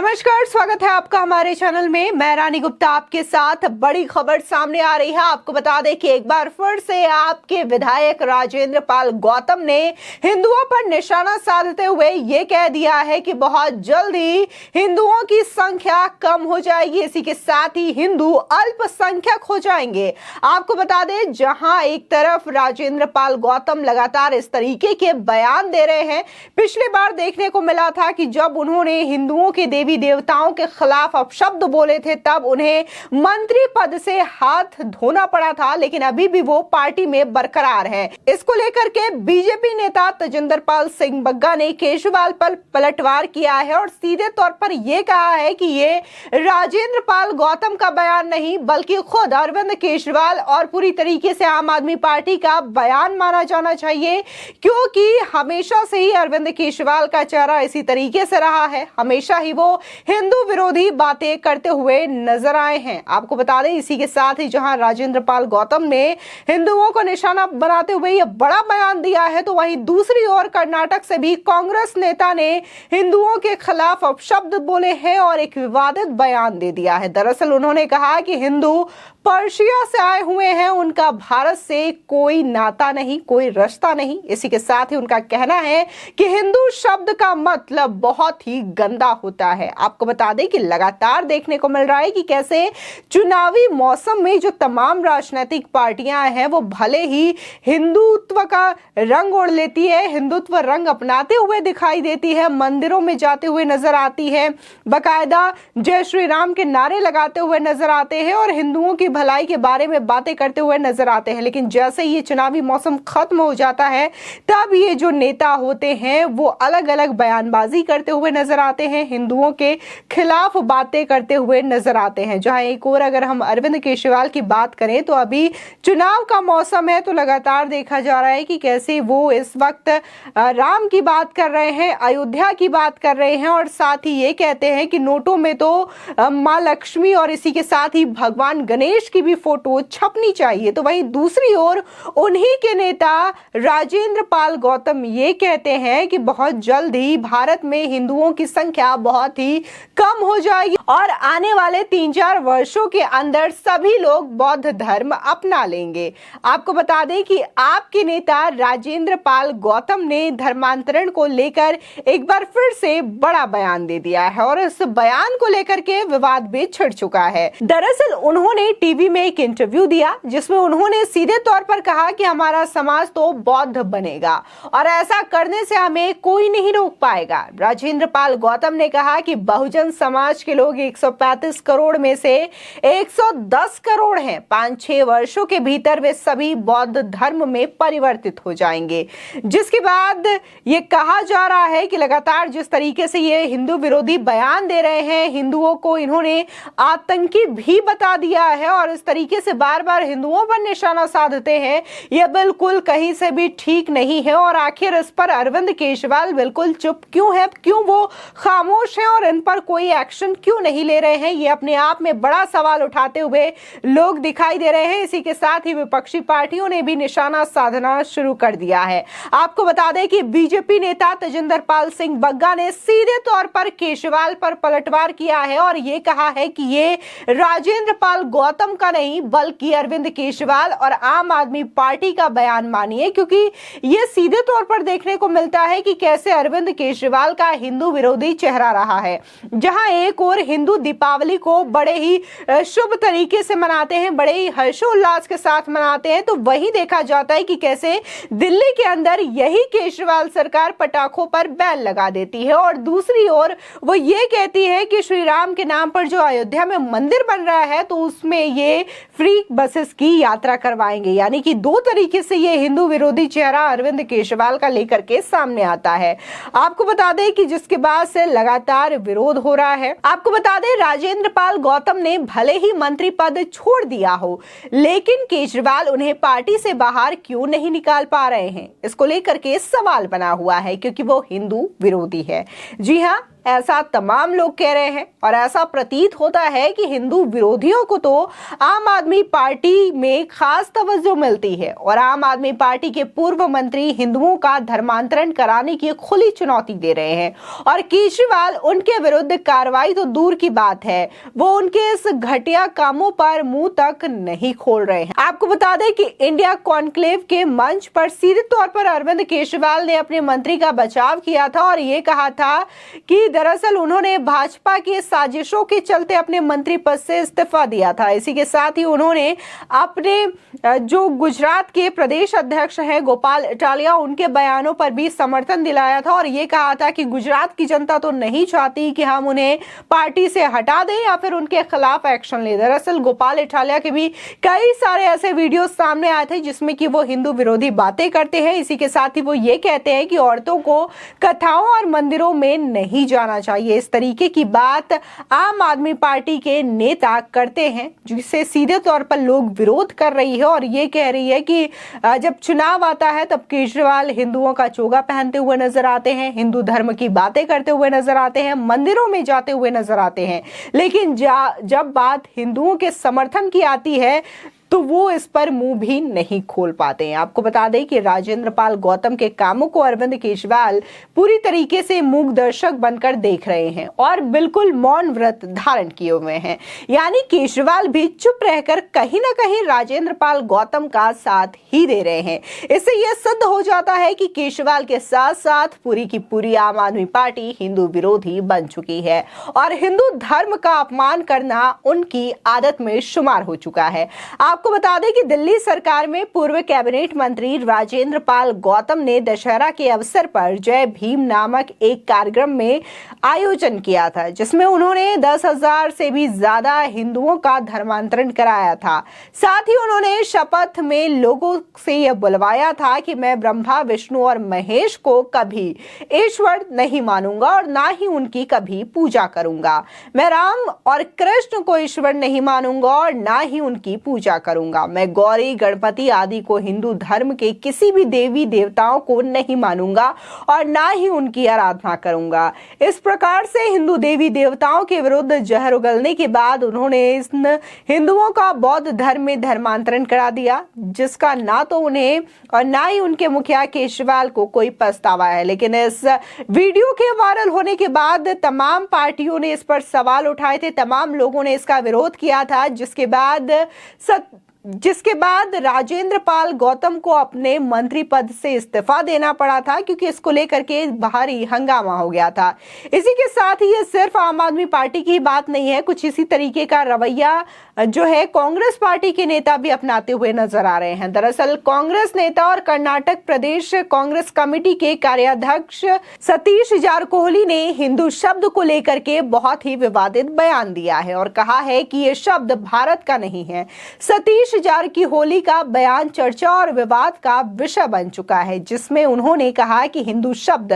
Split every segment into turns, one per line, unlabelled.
नमस्कार, स्वागत है आपका हमारे चैनल में। मैं रानी गुप्ता आपके साथ बड़ी खबर सामने आ रही है। आपको बता दें कि एक बार फिर से आपके विधायक राजेंद्र पाल गौतम ने हिंदुओं पर निशाना साधते हुए ये कह दिया है कि बहुत जल्द ही हिंदुओं की संख्या कम हो जाएगी, इसी के साथ ही हिंदू अल्पसंख्यक हो जाएंगे। आपको बता दें, जहां एक तरफ राजेंद्र पाल गौतम लगातार इस तरीके के बयान दे रहे हैं, पिछली बार देखने को मिला था कि जब उन्होंने हिंदुओं के देवी देवताओं के खिलाफ अपशब्द बोले थे तब उन्हें मंत्री पद से हाथ धोना पड़ा था, लेकिन अभी भी वो पार्टी में बरकरार है। इसको लेकर के बीजेपी नेता तजिंदर पाल सिंह बग्गा ने केजरीवाल पर पलटवार किया है और सीधे तौर पर यह कहा है कि ये राजेंद्र पाल गौतम का बयान नहीं बल्कि खुद अरविंद केजरीवाल और पूरी तरीके से आम आदमी पार्टी का बयान माना जाना चाहिए, क्योंकि हमेशा से ही अरविंद केजरीवाल का चेहरा इसी तरीके से रहा है। हमेशा ही वो हिंदू विरोधी बातें करते हुए नजर आए हैं। आपको बता दें, इसी के साथ ही जहां राजेंद्र पाल गौतम ने हिंदुओं को निशाना बनाते हुए यह बड़ा बयान दिया है, तो वहीं दूसरी ओर कर्नाटक से भी कांग्रेस नेता ने हिंदुओं के खिलाफ अपशब्द बोले हैं और एक विवादित बयान दे दिया है। दरअसल उन्होंने कहा कि हिंदू पर्शिया से आए हुए हैं, उनका भारत से कोई नाता नहीं, कोई रिश्ता नहीं। इसी के साथ ही उनका कहना है कि हिंदू शब्द का मतलब बहुत ही गंदा होता है। आपको बता दें कि लगातार देखने को मिल रहा है कि कैसे चुनावी मौसम में जो तमाम राजनीतिक पार्टियां हैं वो भले ही हिंदुत्व का रंग ओढ़ लेती है, हिंदुत्व रंग अपनाते हुए दिखाई देती है, मंदिरों में जाते हुए नजर आती है, बाकायदा जय श्री राम के नारे लगाते हुए नजर आते हैं और हिंदुओं की भलाई के बारे में बातें करते हुए नजर आते हैं। लेकिन जैसे ही ये चुनावी मौसम खत्म हो जाता है तब ये जो नेता होते हैं वो अलग अलग बयानबाजी करते हुए नजर आते हैं, हिंदुओं के खिलाफ बातें करते हुए नजर आते हैं। जहां एक और अगर हम अरविंद केजरीवाल की बात करें तो अभी चुनाव का मौसम है, तो लगातार देखा जा रहा है कि कैसे वो इस वक्त राम की बात कर रहे हैं, अयोध्या की बात कर रहे हैं और साथ ही ये कहते हैं कि नोटों में तो मां लक्ष्मी और इसी के साथ ही भगवान गणेश की भी फोटो छपनी चाहिए। तो वहीं दूसरी ओर उन्हीं के नेता राजेंद्र पाल गौतम ये कहते हैं कि बहुत जल्द ही भारत में हिंदुओं की संख्या बहुत ही कम हो जाएगी और आने वाले 3-4 वर्षों के अंदर सभी लोग बौद्ध धर्म अपना लेंगे। आपको बता दें कि आपके नेता राजेंद्र पाल गौतम ने धर्मांतरण को लेकर एक बार फिर से बड़ा बयान दे दिया है और इस बयान को लेकर के विवाद भी छिड़ चुका है। दरअसल उन्होंने टीवी में एक इंटरव्यू दिया जिसमें उन्होंने सीधे तौर पर कहा कि हमारा समाज तो बौद्ध बनेगा और ऐसा करने से हमें कोई नहीं रोक पाएगा। राजेंद्र पाल गौतम ने कहा कि बहुजन समाज के लोग 135 करोड़ में से 110 करोड़ हैं, 5-6 वर्षों के भीतर वे सभी बौद्ध धर्म में परिवर्तित हो जाएंगे। जिसके बाद ये कहा जा रहा है कि लगातार जिस तरीके से ये हिंदू विरोधी बयान दे रहे हैं, हिंदुओं को इन्होंने आतंकी भी बता दिया है और इस तरीके से बार बार हिंदुओं पर निशाना साधते हैं, यह बिल्कुल कहीं से भी ठीक नहीं है। और आखिर इस पर अरविंद केजरीवाल बिल्कुल चुप क्यों है, क्यों वो खामोश है और इन पर कोई एक्शन क्यों नहीं ले रहे हैं, ये अपने आप में बड़ा सवाल उठाते हुए लोग दिखाई दे रहे हैं। इसी के साथ ही विपक्षी पार्टियों ने भी निशाना साधना शुरू कर दिया है। आपको बता दें कि बीजेपी नेता तजिंदर पाल सिंह बग्गा ने सीधे तौर पर केजरीवाल पर पलटवार किया है और ये कहा है कि ये राजेंद्र पाल गौतम का नहीं बल्कि अरविंद केजरीवाल और आम आदमी पार्टी का बयान मानिए, क्योंकि ये सीधे तौर पर देखने को मिलता है कि कैसे अरविंद केजरीवाल का हिंदू विरोधी चेहरा रहा है। जहां एक और हिंदू दीपावली को बड़े ही शुभ तरीके से मनाते हैं, बड़े ही हर्षोल्लास के साथ मनाते हैं, तो वही देखा जाता है कि कैसे दिल्ली के अंदर यही केजरीवाल सरकार पटाखों पर बैन लगा देती है और दूसरी ओर वो ये कहती है कि श्री राम के नाम पर जो अयोध्या में मंदिर बन रहा है तो उसमें ये फ्री बसेस की यात्रा करवाएंगे। यानी कि दो तरीके से ये हिंदू विरोधी चेहरा अरविंद केजरीवाल का लेकर के सामने आता है। आपको बता दें कि जिसके बाद से लगातार विरोध हो रहा है। आपको बता दें, राजेंद्र पाल गौतम ने भले ही मंत्री पद छोड़ दिया हो, लेकिन केजरीवाल उन्हें पार्टी से बाहर क्यों नहीं निकाल पा रहे हैं, इसको लेकर के सवाल बना हुआ है, क्योंकि वो हिंदू विरोधी है। जी हाँ, ऐसा तमाम लोग कह रहे हैं और ऐसा प्रतीत होता है कि हिंदू विरोधियों को तो आम आदमी पार्टी में खास तवज्जो मिलती है और आम आदमी पार्टी के पूर्व मंत्री हिंदुओं का धर्मांतरण कराने की खुली चुनौती दे रहे हैं और केजरीवाल उनके विरुद्ध कार्रवाई तो दूर की बात है, वो उनके इस घटिया कामों पर मुंह तक नहीं खोल रहे हैं। आपको बता दें कि इंडिया कॉन्क्लेव के मंच पर सीधे तौर पर अरविंद केजरीवाल ने अपने मंत्री का बचाव किया था और ये कहा था कि दरअसल उन्होंने भाजपा की साजिशों के चलते अपने मंत्री पद से इस्तीफा दिया था। इसी के साथ ही उन्होंने अपने जो गुजरात के प्रदेश अध्यक्ष हैं गोपाल इटालिया, उनके बयानों पर भी समर्थन दिलाया था और ये कहा था कि गुजरात की जनता तो नहीं चाहती कि हम उन्हें पार्टी से हटा दें या फिर उनके खिलाफ एक्शन ले। दरअसल गोपाल इटालिया के भी कई सारे ऐसे वीडियो सामने आए थे जिसमें कि वो हिंदू विरोधी बातें करते हैं। इसी के साथ ही वो ये कहते हैं कि औरतों को कथाओं और मंदिरों में नहीं जाना चाहिए। इस तरीके की बात आम आदमी पार्टी के नेता करते हैं जिसे सीधे तौर पर लोग विरोध कर रही है और ये कह रही है कि जब चुनाव आता है तब केजरीवाल हिंदुओं का चोगा पहनते हुए नजर आते हैं, हिंदू धर्म की बातें करते हुए नजर आते हैं, मंदिरों में जाते हुए नजर आते हैं, लेकिन जब बात हिंदुओं के समर्थन की आती है तो वो इस पर मुंह भी नहीं खोल पाते हैं। आपको बता दें कि राजेंद्र पाल गौतम के कामों को अरविंद केजरीवाल पूरी तरीके से मूक दर्शक बनकर देख रहे हैं और बिल्कुल मौन व्रत धारण किए हुए हैं, यानी केजरीवाल भी चुप रहकर कहीं ना कहीं राजेंद्र पाल गौतम का साथ ही दे रहे हैं। इससे यह सिद्ध हो जाता है कि केजरीवाल के साथ साथ पूरी की पूरी आम आदमी पार्टी हिंदू विरोधी बन चुकी है और हिंदू धर्म का अपमान करना उनकी आदत में शुमार हो चुका है। आपको बता दें कि दिल्ली सरकार में पूर्व कैबिनेट मंत्री राजेंद्र पाल गौतम ने दशहरा के अवसर पर जय भीम नामक एक कार्यक्रम में आयोजन किया था जिसमें उन्होंने 10,000 से भी ज्यादा हिंदुओं का धर्मांतरण कराया था। साथ ही उन्होंने शपथ में लोगों से यह बुलवाया था कि मैं ब्रह्मा विष्णु और महेश को कभी ईश्वर नहीं मानूंगा और ना ही उनकी कभी पूजा करूंगा। मैं राम और कृष्ण को ईश्वर नहीं मानूंगा और ना ही उनकी पूजा करूंगा। मैं गौरी गणपति आदि को हिंदू धर्म के किसी भी देवी देवताओं को नहीं मानूंगा और ना ही उनकी आराधना करूंगा। इस प्रकार से हिंदू देवी देवताओं के विरुद्ध जहर उगलने के बाद उन्होंने हिंदुओं का बौद्ध धर्म में धर्मांतरण करा दिया जिसका ना तो उन्हें और ना ही उनके मुखिया केजरीवाल को कोई पछतावा है। लेकिन इस वीडियो के वायरल होने के बाद तमाम पार्टियों ने इस पर सवाल उठाए थे, तमाम लोगों ने इसका विरोध किया था जिसके बाद राजेंद्र पाल गौतम को अपने मंत्री पद से इस्तीफा देना पड़ा था क्योंकि इसको लेकर के भारी हंगामा हो गया था। इसी के साथ ही ये सिर्फ आम आदमी पार्टी की बात नहीं है, कुछ इसी तरीके का रवैया जो है कांग्रेस पार्टी के नेता भी अपनाते हुए नजर आ रहे हैं। दरअसल कांग्रेस नेता और कर्नाटक प्रदेश कांग्रेस कमेटी के कार्याध्यक्ष सतीश जारकोहली ने हिंदू शब्द को लेकर के बहुत ही विवादित बयान दिया है और कहा है कि ये शब्द भारत का नहीं है। सतीश जारकोहली का बयान चर्चा और विवाद का विषय बन चुका है जिसमें उन्होंने कहा कि हिंदू शब्द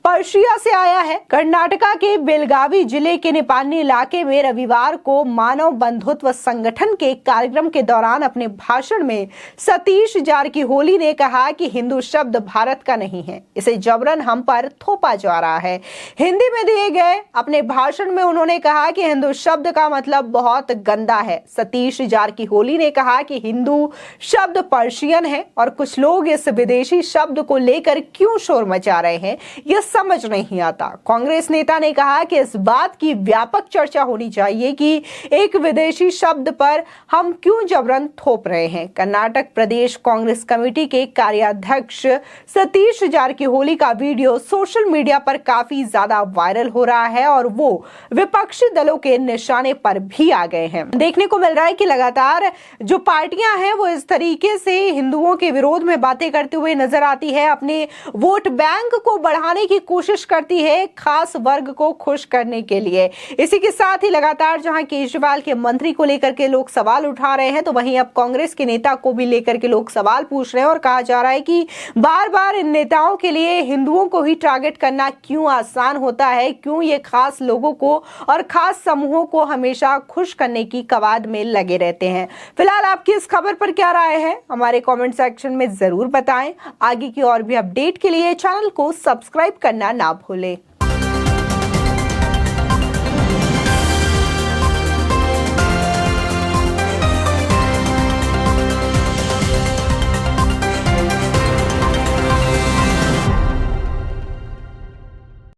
पर्शिया से आया है। कर्नाटका के बेलगावी जिले के निपानी इलाके में रविवार को मानव बंधुत्व संगठन के कार्यक्रम के दौरान अपने भाषण में सतीश जारकोहली ने कहा कि हिंदू शब्द भारत का नहीं है, इसे जबरन हम पर थोपा जा रहा है। हिंदी में दिए गए अपने भाषण में उन्होंने कहा कि हिंदू शब्द का मतलब बहुत गंदा है। सतीश जारकोहली ने कहा कि हिंदू शब्द पर्शियन है और कुछ लोग इस विदेशी शब्द को लेकर क्यों शोर मचा रहे हैं यह समझ नहीं आता। कांग्रेस नेता ने कहा कि इस बात की व्यापक चर्चा होनी चाहिए कि एक विदेशी शब्द पर हम क्यों जबरन थोप रहे हैं। कर्नाटक प्रदेश कांग्रेस कमेटी के कार्याध्यक्ष सतीश जारकोहली का वीडियो सोशल मीडिया पर काफी ज्यादा वायरल हो रहा है और वो विपक्षी दलों के निशाने पर भी आ गए हैं। देखने को मिल रहा है कि लगातार जो पार्टियां हैं वो इस तरीके से हिंदुओं के विरोध में बातें करते हुए नजर आती है, अपने वोट बैंक को बढ़ाने की कोशिश करती है खास वर्ग को खुश करने के लिए। इसी के साथ ही लगातार जहां केजरीवाल के मंत्री को लेकर के लोग सवाल उठा रहे हैं तो वहीं अब कांग्रेस के नेता को भी लेकर के लोग सवाल पूछ रहे हैं और कहा जा रहा है कि बार बार इन नेताओं के लिए हिंदुओं को ही टारगेट करना क्यों आसान होता है, क्यों ये खास लोगों को और खास समूहों को हमेशा खुश करने की कवायद में लगे रहते हैं। फिलहाल आपकी इस खबर पर क्या राय है हमारे कमेंट सेक्शन में जरूर बताएं। आगे की और भी अपडेट के लिए चैनल को सब्सक्राइब करना ना भूलें।